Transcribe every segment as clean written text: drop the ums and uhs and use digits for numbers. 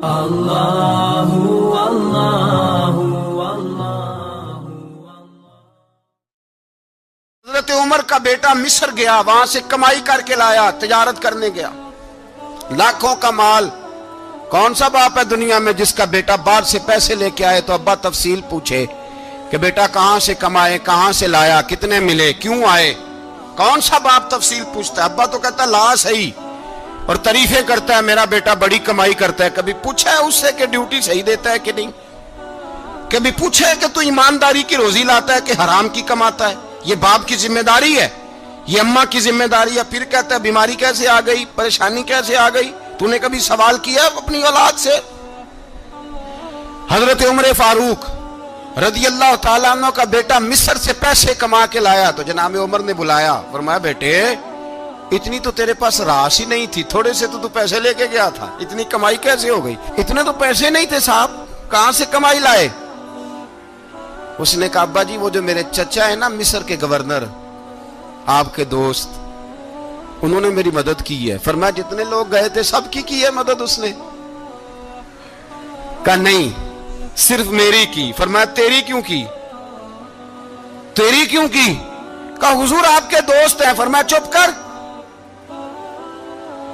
اللہ اللہ اللہ۔ حضرت عمر کا بیٹا مصر گیا، وہاں سے کمائی کر کے لایا، تجارت کرنے گیا، لاکھوں کا مال۔ کون سا باپ ہے دنیا میں جس کا بیٹا باہر سے پیسے لے کے آئے تو ابا تفصیل پوچھے کہ بیٹا کہاں سے کمائے، کہاں سے لایا، کتنے ملے، کیوں آئے؟ کون سا باپ تفصیل پوچھتا ہے؟ ابا تو کہتا لا صحیح اور تعریفیں کرتا ہے، میرا بیٹا بڑی کمائی کرتا ہے۔ کبھی پوچھا ہے اس سے کہ ڈیوٹی صحیح دیتا ہے کہ نہیں؟ کبھی پوچھا ہے کہ تو ایمانداری کی روزی لاتا ہے کہ حرام کی کماتا ہے؟ یہ باپ کی ذمہ داری ہے، یہ اماں کی ذمہ داری ہے۔ پھر کہتا ہے بیماری کیسے آ گئی، پریشانی کیسے آ گئی؟ تو نے کبھی سوال کیا اپنی اولاد سے؟ حضرت عمر فاروق رضی اللہ تعالیٰ عنہ کا بیٹا مصر سے پیسے کما کے لایا تو جناب عمر نے بلایا، فرمایا بیٹے اتنی تو تیرے پاس راس ہی نہیں تھی، تھوڑے سے تو پیسے لے کے گیا تھا، اتنی کمائی کیسے ہو گئی؟ اتنے تو پیسے نہیں تھے صاحب، کہاں سے کمائی لائے؟ اس نے کہا ابا جی وہ جو میرے چچا ہے نا مصر کے گورنر، آپ کے دوست، انہوں نے میری مدد کی ہے۔ فرمایا جتنے لوگ گئے تھے سب کی ہے مدد اس نے؟ کہا نہیں صرف میری کی۔ فرمایا تیری کیوں کی؟ تیری کیوں کی؟ کہا حضور آپ کے دوست ہیں۔ فرمایا چپ کر،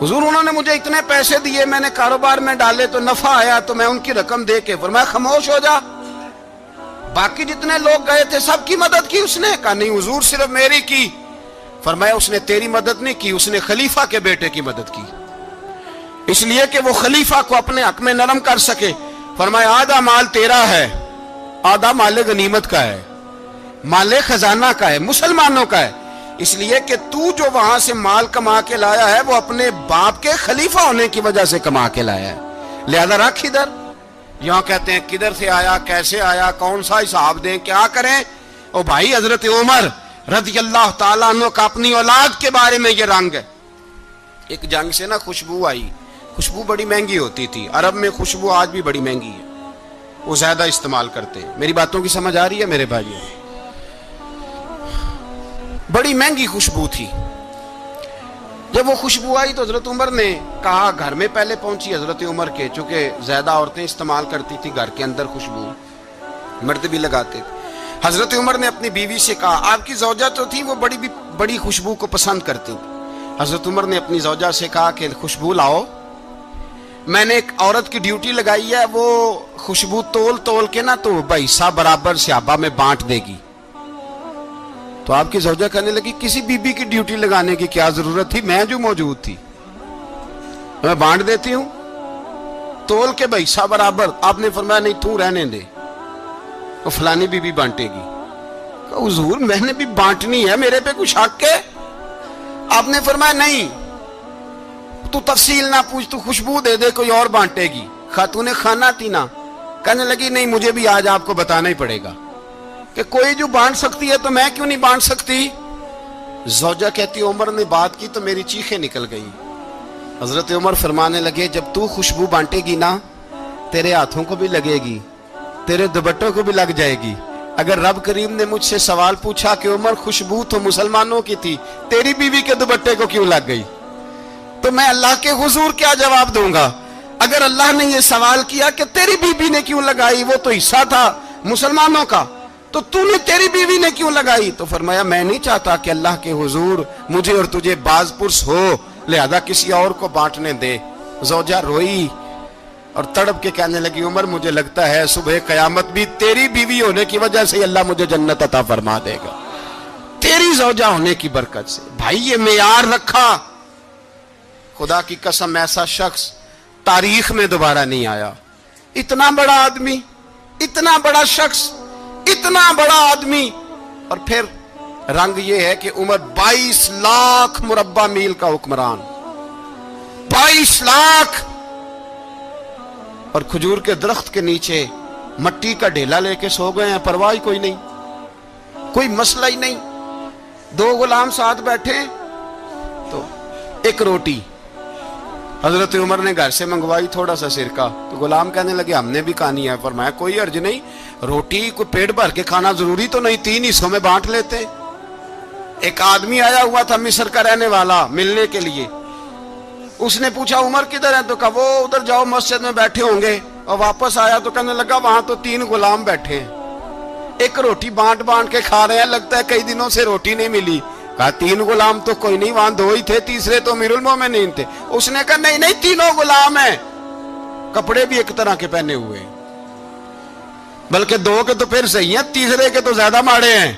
حضور انہوں نے مجھے اتنے پیسے دیے، میں نے کاروبار میں ڈالے تو نفع آیا تو میں ان کی رقم دے کے۔ فرمایا خاموش ہو جا، باقی جتنے لوگ گئے تھے سب کی مدد کی اس نے؟ کہا نہیں حضور صرف میری کی۔ فرمایا اس نے تیری مدد نہیں کی، اس نے خلیفہ کے بیٹے کی مدد کی، اس لیے کہ وہ خلیفہ کو اپنے حق میں نرم کر سکے۔ فرمایا آدھا مال تیرا ہے، آدھا مال غنیمت کا ہے، مال خزانہ کا ہے، مسلمانوں کا ہے، اس لیے کہ تو جو وہاں سے مال کما کے لایا ہے وہ اپنے باپ کے خلیفہ ہونے کی وجہ سے کما کے لایا ہے، لہذا رکھ ادھر۔ یہاں کہتے ہیں کدھر سے آیا، کیسے آیا، کون سا حساب دیں، کیا کریں؟ او بھائی حضرت عمر رضی اللہ تعالیٰ عنہ کا اپنی اولاد کے بارے میں یہ رنگ ہے۔ ایک جنگ سے نا خوشبو آئی، خوشبو بڑی مہنگی ہوتی تھی، عرب میں خوشبو آج بھی بڑی مہنگی ہے، وہ زیادہ استعمال کرتے ہیں۔ میری باتوں کی سمجھ آ رہی ہے میرے بھائیوں؟ بڑی مہنگی خوشبو تھی۔ جب وہ خوشبو آئی تو حضرت عمر نے کہا، گھر میں پہلے پہنچی حضرت عمر کے، چونکہ زیادہ عورتیں استعمال کرتی تھی گھر کے اندر خوشبو، مرد بھی لگاتے تھے۔ حضرت عمر نے اپنی بیوی سے کہا، آپ کی زوجہ تو تھی وہ بڑی خوشبو کو پسند کرتی تھی۔ حضرت عمر نے اپنی زوجہ سے کہا کہ خوشبو لاؤ، میں نے ایک عورت کی ڈیوٹی لگائی ہے، وہ خوشبو تول تول کے نا تو حصہ برابر صحابہ میں بانٹ دے گی۔ تو آپ کی زوجہ کہنے لگی کسی بی بی کی ڈیوٹی لگانے کی کیا ضرورت تھی، میں جو موجود تھی میں بانٹ دیتی ہوں تول کے حصہ برابر۔ آپ نے فرمایا نہیں تو رہنے دے، وہ فلانی بی بی بانٹے گی۔ کہا حضور میں نے بھی بانٹنی ہے، میرے پہ کچھ حق ہے؟ آپ نے فرمایا نہیں تو تفصیل نہ پوچھ، تو خوشبو دے دے، کوئی اور بانٹے گی۔ خاتون خانہ تھی نا، کہنے لگی نہیں مجھے بھی آج آپ کو بتانا ہی پڑے گا کہ کوئی جو بانٹ سکتی ہے تو میں کیوں نہیں بانٹ سکتی؟ زوجہ کہتی عمر نے بات کی تو میری چیخیں نکل گئی۔ حضرت عمر فرمانے لگے جب تو خوشبو بانٹے گی نا تیرے ہاتھوں کو بھی لگے گی، تیرے دوپٹوں کو بھی لگ جائے گی۔ اگر رب کریم نے مجھ سے سوال پوچھا کہ عمر خوشبو تو مسلمانوں کی تھی، تیری بیوی کے دوپٹے کو کیوں لگ گئی، تو میں اللہ کے حضور کیا جواب دوں گا؟ اگر اللہ نے یہ سوال کیا کہ تیری بیوی نے کیوں لگائی، وہ تو حصہ تھا مسلمانوں کا، تو نے تیری بیوی نے کیوں لگائی؟ تو فرمایا میں نہیں چاہتا کہ اللہ کے حضور مجھے اور تجھے باز پرس ہو، لہذا کسی اور کو بانٹنے دے۔ زوجہ روئی اور تڑپ کے کہنے لگی عمر مجھے لگتا ہے صبح قیامت بھی تیری بیوی ہونے کی وجہ سے اللہ مجھے جنت عطا فرما دے گا، تیری زوجہ ہونے کی برکت سے۔ بھائی یہ معیار رکھا، خدا کی قسم ایسا شخص تاریخ میں دوبارہ نہیں آیا۔ اتنا بڑا آدمی، اتنا بڑا شخص، اتنا بڑا آدمی، اور پھر رنگ یہ ہے کہ عمر 22 لاکھ مربع میل کا حکمران، 22 لاکھ، اور کھجور کے درخت کے نیچے مٹی کا ڈھیلا لے کے سو گئے ہیں، پرواہ کوئی نہیں، کوئی مسئلہ ہی نہیں۔ 2 غلام ساتھ بیٹھے تو ایک روٹی حضرت عمر نے گھر سے منگوائی، تھوڑا سا سرکہ، تو غلام کہنے لگے ہم نے بھی کھانی ہے۔ فرمایا کوئی حرج نہیں، روٹی کو پیٹ بھر کے کھانا ضروری تو نہیں، 3 حصوں میں بانٹ لیتے۔ ایک آدمی آیا ہوا تھا مصر کا رہنے والا ملنے کے لیے، اس نے پوچھا عمر کدھر ہے؟ تو کہا وہ ادھر جاؤ مسجد میں بیٹھے ہوں گے. اور واپس آیا تو کہنے لگا وہاں تو 3 غلام بیٹھے ہیں, ایک روٹی بانٹ بانٹ کے کھا رہے ہیں, لگتا ہے کئی دنوں سے روٹی نہیں ملی. کہا 3 غلام تو کوئی نہیں, وہاں 2 ہی تھے, تیسرے تو امیر المومنین تھے. اس نے کہا نہیں نہیں 3 غلام ہیں, کپڑے بھی ایک طرح کے پہنے ہوئے, بلکہ 2 کے تو پھر صحیح ہیں, تیسرے کے تو زیادہ ماڑے ہیں.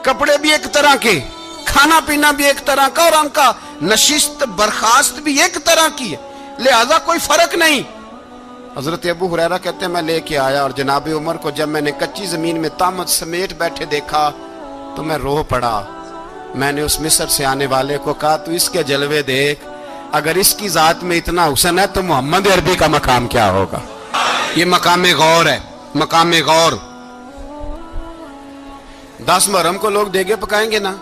کپڑے بھی ایک طرح کے, کھانا پینا بھی ایک طرح کا, اور ان کا نشست برخاست بھی ایک طرح کی ہے, لہذا کوئی فرق نہیں. حضرت ابو ہریرہ کہتے ہیں میں لے کے آیا, اور جناب عمر کو جب میں نے کچی زمین میں تامت سمیٹ بیٹھے دیکھا تو میں رو پڑا. میں نے اس مصر سے آنے والے کو کہا تو اس کے جلوے دیکھ, اگر اس کی ذات میں اتنا حسن ہے تو محمد عربی کا مقام کیا ہوگا. یہ مقام غور ہے, مقام غور. 10 محرم کو لوگ دیگے پکائیں گے نا,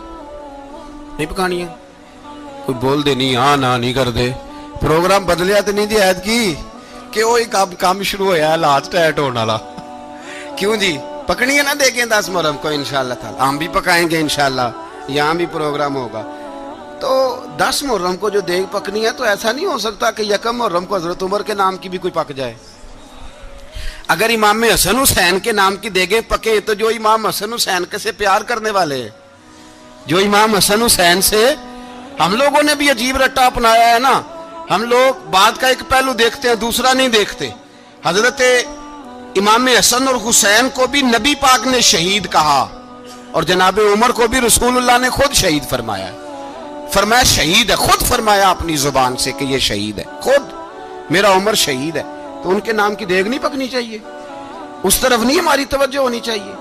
نہیں پکانی ہے؟ کوئی بول دے نہیں, ہاں نہ نہیں کر دے. پروگرام بدلیا تو نہیں دی عید کی کہ وہی کام شروع ہویا ہے لاسٹ ٹائٹ ہونے والا. کیوں جی, پکنی ہے نا دیکھیں 10 محرم کو انشاءاللہ تعالی. ہم بھی پکائیں گے انشاءاللہ, یہاں بھی پروگرام ہوگا. تو 10 محرم کو جو دیگ پکنی ہے تو ایسا نہیں ہو سکتا کہ 1 محرم کو حضرت عمر کے نام کی بھی کوئی پک جائے. اگر امام حسن حسین کے نام کی دیگیں پکیں تو جو امام حسن حسین سے پیار کرنے والے ہیں, جو امام حسن حسین سے, ہم لوگوں نے بھی عجیب رٹا اپنایا ہے نا. ہم لوگ بات کا ایک پہلو دیکھتے ہیں, دوسرا نہیں دیکھتے. حضرت امام حسن اور حسین کو بھی نبی پاک نے شہید کہا, اور جناب عمر کو بھی رسول اللہ نے خود شہید فرمایا. فرمایا شہید ہے, خود فرمایا اپنی زبان سے کہ یہ شہید ہے, خود میرا عمر شہید ہے. تو ان کے نام کی دیگ نہیں پکنی چاہیے, اس طرف نہیں ہماری توجہ ہونی چاہیے.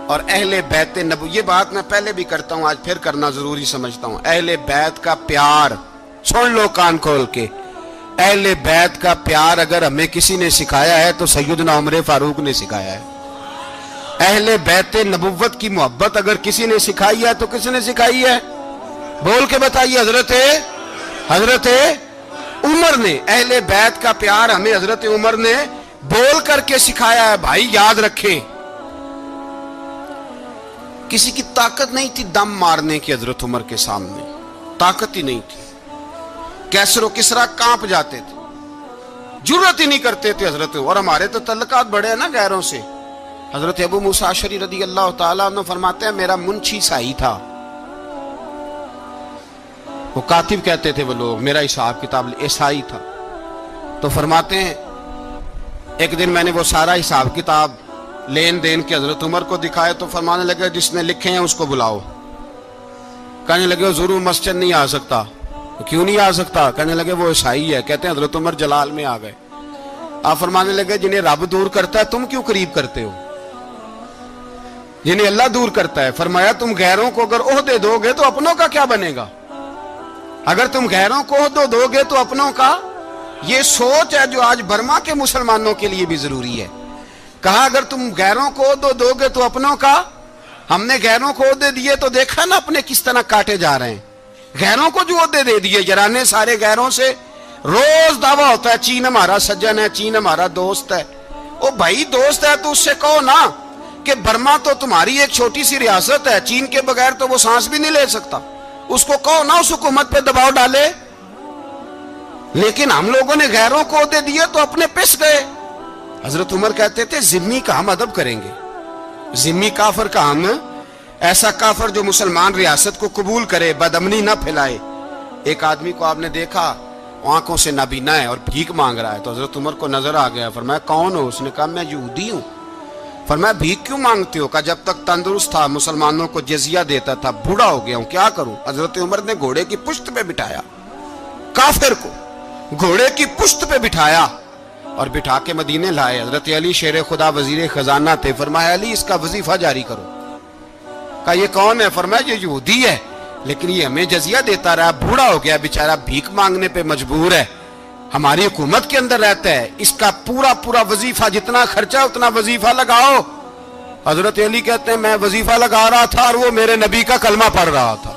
اور اہل بیت نبو, یہ بات میں پہلے بھی کرتا ہوں, آج پھر کرنا ضروری سمجھتا ہوں. اہل بیت کا پیار سن لو کان کھول کے. اہل بیت کا پیار اگر ہمیں کسی نے سکھایا ہے تو سیدنا عمر فاروق نے سکھایا ہے. اہل بیت نبوت کی محبت اگر کسی نے سکھائی ہے تو کس نے سکھائی ہے؟ بول کے بتائیے. حضرت عمر نے. اہل بیت کا پیار ہمیں حضرت عمر نے بول کر کے سکھایا ہے. بھائی یاد رکھیں, کسی کی طاقت نہیں تھی دم مارنے کی حضرت عمر کے سامنے, طاقت ہی نہیں تھی. کیسر و کسرا کانپ جاتے تھے, جرت ہی نہیں کرتے تھے حضرت. اور ہمارے تو تعلقات بڑے ہیں نا غیروں سے. حضرت ابو موسیٰ اشعری رضی اللہ تعالیٰ عنہ فرماتے ہیں میرا منشی سائی تھا, وہ کاتب کہتے تھے وہ لوگ, میرا حساب کتاب عیسائی تھا. تو فرماتے ہیں ایک دن میں نے وہ سارا حساب کتاب لین دین کے حضرت عمر کو دکھائے تو فرمانے لگے جس نے لکھے ہیں اس کو بلاؤ. کہنے لگے حضور مسجد نہیں آ سکتا. کیوں نہیں آ سکتا؟ کہنے لگے وہ عیسائی ہے. کہتے ہیں حضرت عمر جلال میں آ گئے. آپ فرمانے لگے جنہیں رب دور کرتا ہے تم کیوں قریب کرتے ہو؟ جنہیں اللہ دور کرتا ہے. فرمایا تم غیروں کو اگر عہدے دو گے تو اپنوں کا کیا بنے گا؟ اگر تم غیروں کو عہدے دو گے تو اپنوں کا. یہ سوچ ہے جو آج برما کے مسلمانوں کے لیے بھی ضروری ہے. کہا اگر تم غیروں کو عہدے دو گے تو اپنوں کا. ہم نے غیروں کو عہدے دیے تو دیکھا نا اپنے کس طرح کاٹے جا رہے ہیں. غیروں کو جو عہدے دے دیے یارانے سارے غیروں سے. روز دعویٰ ہوتا ہے چین ہمارا سجن ہے, چین ہمارا دوست ہے. او بھائی دوست ہے تو اس سے کہو نا کہ برما تو تمہاری ایک چھوٹی سی ریاست ہے, چین کے بغیر تو وہ سانس بھی نہیں لے سکتا. اس کو کہو نا اس حکومت پہ دباؤ ڈالے. لیکن ہم لوگوں نے غیروں کو عہدے دیے تو اپنے پس گئے. حضرت عمر کہتے تھے ذمی کا ہم ادب کریں گے. ذمی کافر کا ہم, ایسا کافر جو مسلمان ریاست کو قبول کرے, بدامنی نہ پھیلائے. ایک آدمی کو آپ نے دیکھا آنکھوں سے نابینا ہے اور بھیک مانگ رہا ہے. تو حضرت عمر کو نظر آ گیا. فرمایا کون ہو؟ اس نے کہا میں یہودی ہوں. فرمایا بھیک کیوں مانگتے ہو؟ کہا جب تک تندرست تھا مسلمانوں کو جزیہ دیتا تھا, بوڑھا ہو گیا ہوں کیا کروں. حضرت عمر نے گھوڑے کی پشت پہ بٹھایا, کافر کو گھوڑے کی پشت پہ بٹھایا اور بٹھا کے مدینے لائے. حضرت علی شیر خدا وزیر خزانہ تھے. فرمایا علی اس کا وظیفہ جاری کرو. کہا یہ کون ہے؟ فرمایا یہ یہودی ہے لیکن یہ ہمیں جزیہ دیتا رہا, بوڑھا ہو گیا بیچارہ, بھیک مانگنے پہ مجبور ہے, ہماری حکومت کے اندر رہتا ہے, اس کا پورا وظیفہ جتنا خرچہ اتنا وظیفہ لگاؤ. حضرت علی کہتے ہیں میں وظیفہ لگا رہا تھا اور وہ میرے نبی کا کلمہ پڑھ رہا تھا,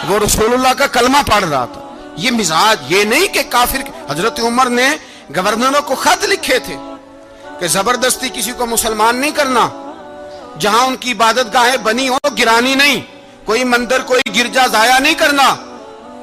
وہ رسول اللہ کا کلمہ پڑھ رہا تھا. یہ مزاج, یہ نہیں کہ کافر. حضرت عمر نے گورنروں کو خط لکھے تھے کہ زبردستی کسی کو مسلمان نہیں کرنا, جہاں ان کی عبادت گاہیں بنی ہو گرانی نہیں, کوئی مندر کوئی گرجا ضائع نہیں کرنا.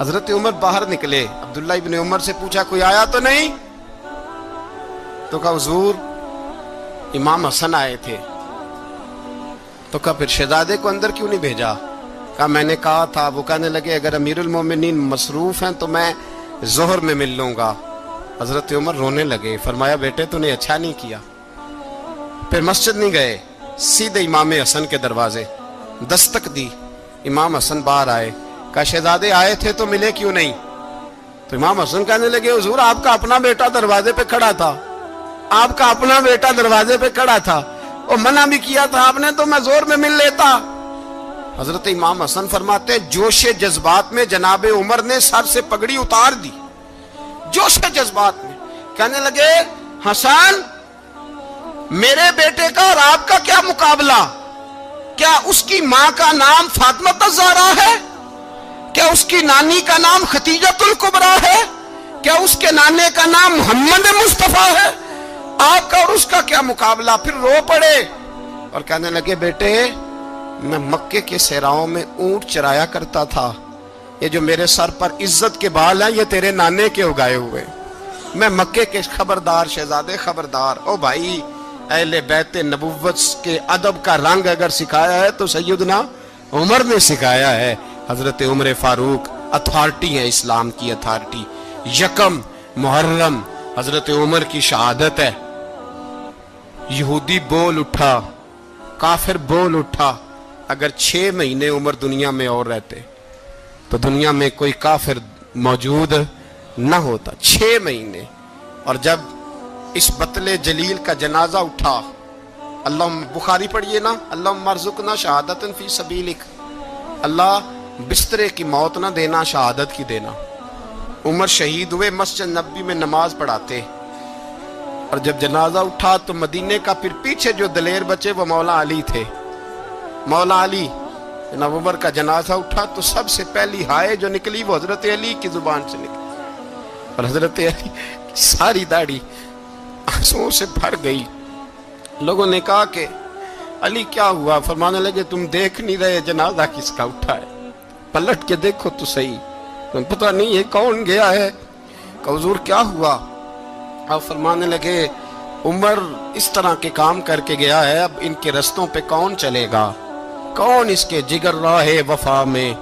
حضرت عمر باہر نکلے, عبداللہ ابن عمر سے پوچھا کوئی آیا تو نہیں؟ تو کہا حضور امام حسن آئے تھے. تو کہا پھر شہزادے کو اندر کیوں نہیں بھیجا؟ کہا میں نے کہا تھا. وہ کہنے لگے اگر امیر المومنین مصروف ہیں تو میں ظہر میں مل لوں گا. حضرت عمر رونے لگے, فرمایا بیٹے تو نے اچھا نہیں کیا. پھر مسجد نہیں گئے, سیدھے امام حسن کے دروازے دستک دی. امام حسن باہر آئے, کہا شہزادے آئے تھے تو ملے کیوں نہیں؟ تو امام حسن کہنے لگے حضور آپ کا اپنا بیٹا دروازے پہ کھڑا تھا, آپ کا اپنا بیٹا دروازے پہ کھڑا تھا, اور منع بھی کیا تھا آپ نے تو میں زور میں مل لیتا. حضرت امام حسن فرماتے ہیں جوش جذبات میں جناب عمر نے سر سے پگڑی اتار دی, جوش جذبات میں. کہنے لگے حسن میرے بیٹے کا اور آپ کا کیا مقابلہ؟ کیا اس کی ماں کا نام فاطمہ الزہرا ہے؟ کیا اس کی نانی کا نام خدیجۃ الکبریٰ ہے؟ کیا اس کے نانے کا نام محمد مصطفیٰ ہے؟ آپ کا اور اس کا کیا مقابلہ؟ پھر رو پڑے اور کہنے لگے بیٹے میں مکے کے صحراؤں میں اونٹ چرایا کرتا تھا, یہ جو میرے سر پر عزت کے بال ہیں یہ تیرے نانے کے اگائے ہوئے. میں مکے کے خبردار شہزادے خبردار. او بھائی اہل بیت نبوت کے ادب کا رنگ اگر سکھایا ہے تو سیدنا عمر نے سکھایا ہے. حضرت عمر فاروق اتھارٹی ہے, اسلام کی اتھارٹی. یکم محرم حضرت عمر کی شہادت ہے. یہودی بول اٹھا, کافر بول اٹھا. اگر 6 مہینے عمر دنیا میں اور رہتے تو دنیا میں کوئی کافر موجود نہ ہوتا. 6 مہینے. اور جب اس بطل جلیل کا جنازہ اٹھا, اللہ بخاری پڑھیے نا, اللہم ارزقنا شہادت فی سبیلک, اللہ بسترے کی موت نہ دینا, شہادت کی دینا. عمر شہید ہوئے, مسجد نبوی میں نماز پڑھاتے, اور جب جنازہ اٹھا تو مدینے کا پھر پیچھے جو دلیر بچے وہ مولا علی تھے. مولا علی, جناب عمر کا جنازہ اٹھا تو سب سے پہلی ہائے جو نکلی وہ حضرت علی کی زبان سے نکلی, اور حضرت علی کی ساری داڑھی آنسوؤں سے بھر گئی. لوگوں نے کہا کہ علی کیا ہوا؟ فرمانے لگے تم دیکھ نہیں رہے جنازہ کس کا اٹھا ہے, پلٹ کے دیکھو تو صحیح, تم پتہ نہیں یہ کون گیا ہے. کہ حضور کیا ہوا؟ آپ فرمانے لگے عمر اس طرح کے کام کر کے گیا ہے, اب ان کے رستوں پہ کون چلے گا؟ کون اس کے جگر راہ وفا میں؟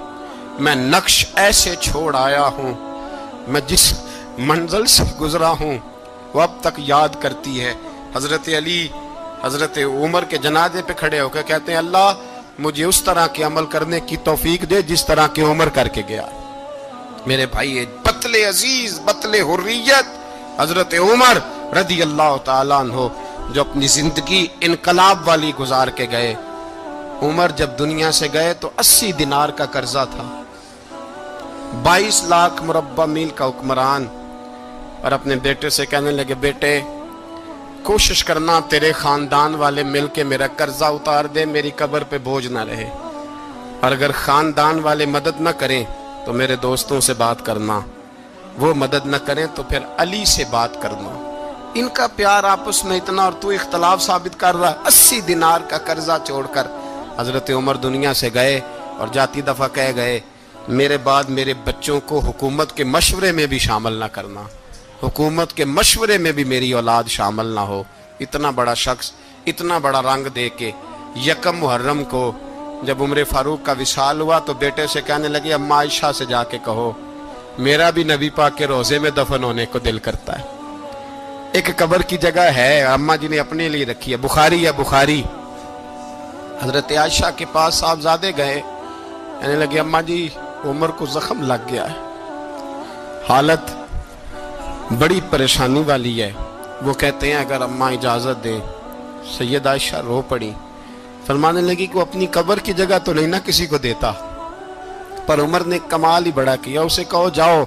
میں نقش ایسے چھوڑ آیا ہوں, میں جس منزل سے گزرا ہوں وہ اب تک یاد کرتی ہے. حضرت علی حضرت عمر کے جنازے پہ کھڑے ہو کے کہتے ہیں اللہ مجھے اس طرح کے عمل کرنے کی توفیق دے جس طرح کے عمر کر کے گیا. میرے بھائی بطل عزیز, بطل حریت حضرت عمر رضی اللہ تعالیٰ عنہ جو اپنی زندگی انقلاب والی گزار کے گئے. عمر جب دنیا سے گئے تو 80 دینار کا قرضہ تھا, 22 لاکھ مربع میل کا حکمران. اور اپنے بیٹے سے کہنے لگے بیٹے کوشش کرنا تیرے خاندان والے مل کے میرا قرضہ اتار دے, میری قبر پہ بوجھ نہ رہے, اور اگر خاندان والے مدد نہ کریں تو میرے دوستوں سے بات کرنا, وہ مدد نہ کریں تو پھر علی سے بات کرنا. ان کا پیار آپس میں اتنا اور تو اختلاف ثابت کر رہا. 80 دینار کا قرضہ چھوڑ کر حضرت عمر دنیا سے گئے, اور جاتی دفعہ کہہ گئے میرے بعد میرے بچوں کو حکومت کے مشورے میں بھی شامل نہ کرنا, حکومت کے مشورے میں بھی میری اولاد شامل نہ ہو. اتنا بڑا شخص اتنا بڑا رنگ دے کے یکم محرم کو جب عمر فاروق کا وصال ہوا تو بیٹے سے کہنے لگے اماں عائشہ سے جا کے کہو میرا بھی نبی پاک کے روزے میں دفن ہونے کو دل کرتا ہے. ایک قبر کی جگہ ہے اماں جی نے اپنے لیے رکھی ہے, بخاری ہے بخاری. حضرت عائشہ کے پاس صاحبزادے گئے, کہنے لگے اماں جی عمر کو زخم لگ گیا ہے, حالت بڑی پریشانی والی ہے. وہ کہتے ہیں اگر اماں اجازت دیں. سید عائشہ رو پڑی, فرمانے لگی کہ وہ اپنی قبر کی جگہ تو نہیں نہ کسی کو دیتا, پر عمر نے کمال ہی بڑا کیا, اسے کہو جاؤ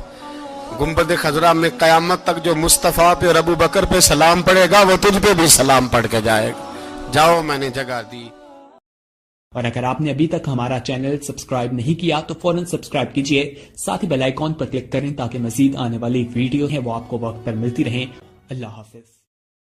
گنبد خضرا میں قیامت تک جو مصطفیٰ پہ اور ابو بکر پہ سلام پڑے گا وہ تجھ پہ بھی سلام پڑھ کے جائے گا, جاؤ میں نے جگہ دی. اور اگر آپ نے ابھی تک ہمارا چینل سبسکرائب نہیں کیا تو فوراً سبسکرائب کیجئے, ساتھ ہی بیل آئیکن پر کلک کریں تاکہ مزید آنے والی ویڈیو ہیں وہ آپ کو وقت پر ملتی رہیں. اللہ حافظ.